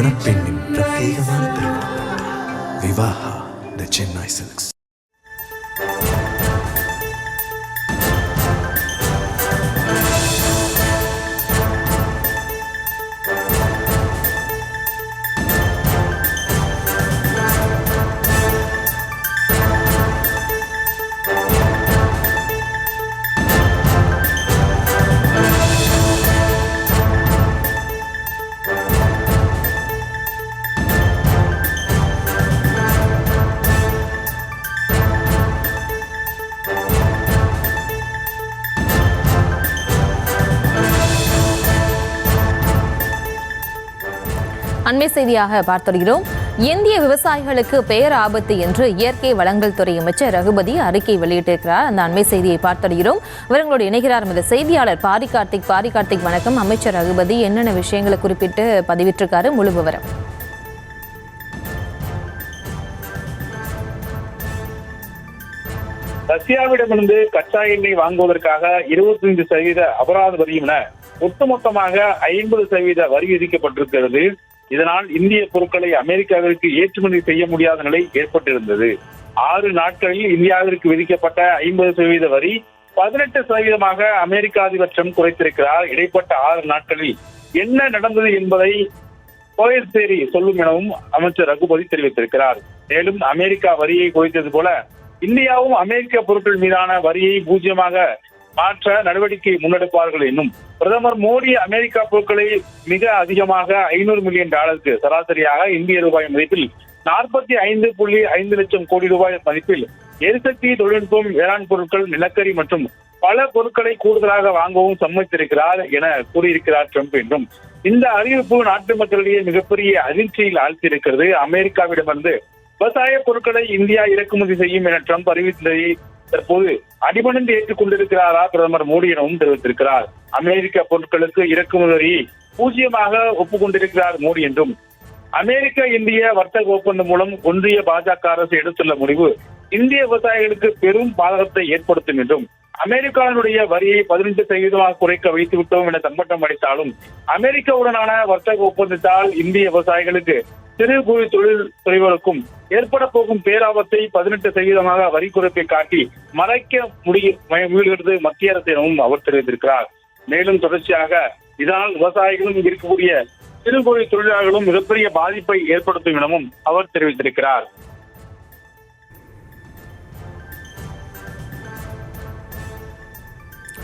மணப்பெண்ணின் பிரத்யேகமான திருமணம் விவாஹா தி சென்னை சில்க்ஸ். அண்மை செய்தியாக பார்த்திருக்கிறோம். இந்திய விவசாயிகளுக்கு பெயர் ஆபத்து என்று இயற்கை வளங்கள் துறை அமைச்சர் ரகுபதி அறிக்கை வெளியிட்டிருக்கிறார். அந்த அண்மை செய்தியை பார்த்திருக்கிறோம். இவர்களோடு இணைகிறார் இந்த செய்தியாளர் பாரி கார்த்திக். வணக்கம். அமைச்சர் ரகுபதி என்னென்ன விஷயங்களை குறிப்பிட்டு பதிவிட்டிருக்காரு, முழு விவரம். ரஷ்யாவிடமிருந்து கச்சா எண்ணெய் வாங்குவதற்காக 25% அபராத வரியும் என ஒட்டுமொத்தமாக 50% வரி விதிக்கப்பட்டிருக்கிறது. இதனால் இந்திய பொருட்களை அமெரிக்காவிற்கு ஏற்றுமதி செய்ய முடியாத நிலை ஏற்பட்டிருந்தது. 6 நாட்களில் இந்தியாவிற்கு விதிக்கப்பட்ட 50% வரி 18% அமெரிக்க அதிபர் ட்ரம்ப் குறைத்திருக்கிறார். இடைப்பட்ட 6 நாட்களில் என்ன நடந்தது என்பதை கோயல்சேரி சொல்லும் எனவும் அமைச்சர் ரகுபதி தெரிவித்திருக்கிறார். மேலும் அமெரிக்கா வரியை குறைத்தது போல இந்தியாவும் அமெரிக்க பொருட்கள் மீதான வரியை 0% மாற்ற நடவடிக்கை முன்னெடுப்பார்கள் என்னும் பிரதமர் மோடி அமெரிக்கா பொருட்களை மிக அதிகமாக $500 மில்லியன் சராசரியாக இந்திய ரூபாய் மதிப்பில் 45.5 லட்சம் கோடி ரூபாய் மதிப்பில் எரிசக்தி, தொழில்நுட்பம், வேளாண் பொருட்கள், நிலக்கரி மற்றும் பல பொருட்களை கூடுதலாக வாங்கவும் சம்மதித்திருக்கிறார் என கூறியிருக்கிறார் ட்ரம்ப் என்றும் இந்த அறிவிப்பு நாட்டு மக்களிடையே மிகப்பெரிய அதிர்ச்சியில் ஆழ்த்தியிருக்கிறது. அமெரிக்காவிடமிருந்து விவசாய பொருட்களை இந்தியா இறக்குமதி செய்யும் என ட்ரம்ப் அறிவித்ததை தற்போது அடிபணிந்து ஏற்றுக்கொண்டிருக்கிறாரா பிரதமர் மோடி எனவும் தெரிவித்திருக்கிறார். அமெரிக்க பொருட்களுக்கு இறக்குமதி வரியை 0% ஒப்புக்கொண்டிருக்கிறார் மோடி என்றும் அமெரிக்க இந்திய வர்த்தக ஒப்பந்தம் மூலம் ஒன்றிய பாஜக அரசு எடுத்துள்ள முடிவு இந்திய விவசாயிகளுக்கு பெரும் பாதகத்தை ஏற்படுத்தும் என்றும் அமெரிக்காவினுடைய வரியை 15% குறைக்க வைத்து விட்டோம் என தம்பட்டம் அடித்தாலும் அமெரிக்காவுடனான வர்த்தக ஒப்பந்தத்தால் இந்திய விவசாயிகளுக்கு சிறு குறு தொழில் துறைகளுக்கும் ஏற்பட போகும் பேராபத்தை 18% வரி குறைப்பை காட்டி மறைக்க முயல்கிறது மத்திய அரசு எனவும் அவர் தெரிவித்திருக்கிறார். மேலும் தொடர்ச்சியாக இதனால் விவசாயிகளும் இருக்கக்கூடிய சிறு குறு தொழிலாளர்களும் மிகப்பெரிய பாதிப்பை ஏற்படுத்தும் எனவும் அவர் தெரிவித்திருக்கிறார்.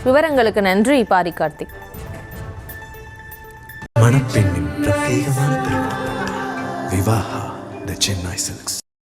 விவரங்களுக்கு நன்றி பாரி கார்த்திக். மணப்பெண்ணின் பிரத்யேகமான திருமணம் விவாஹா தி சென்னை சில்க்ஸ்.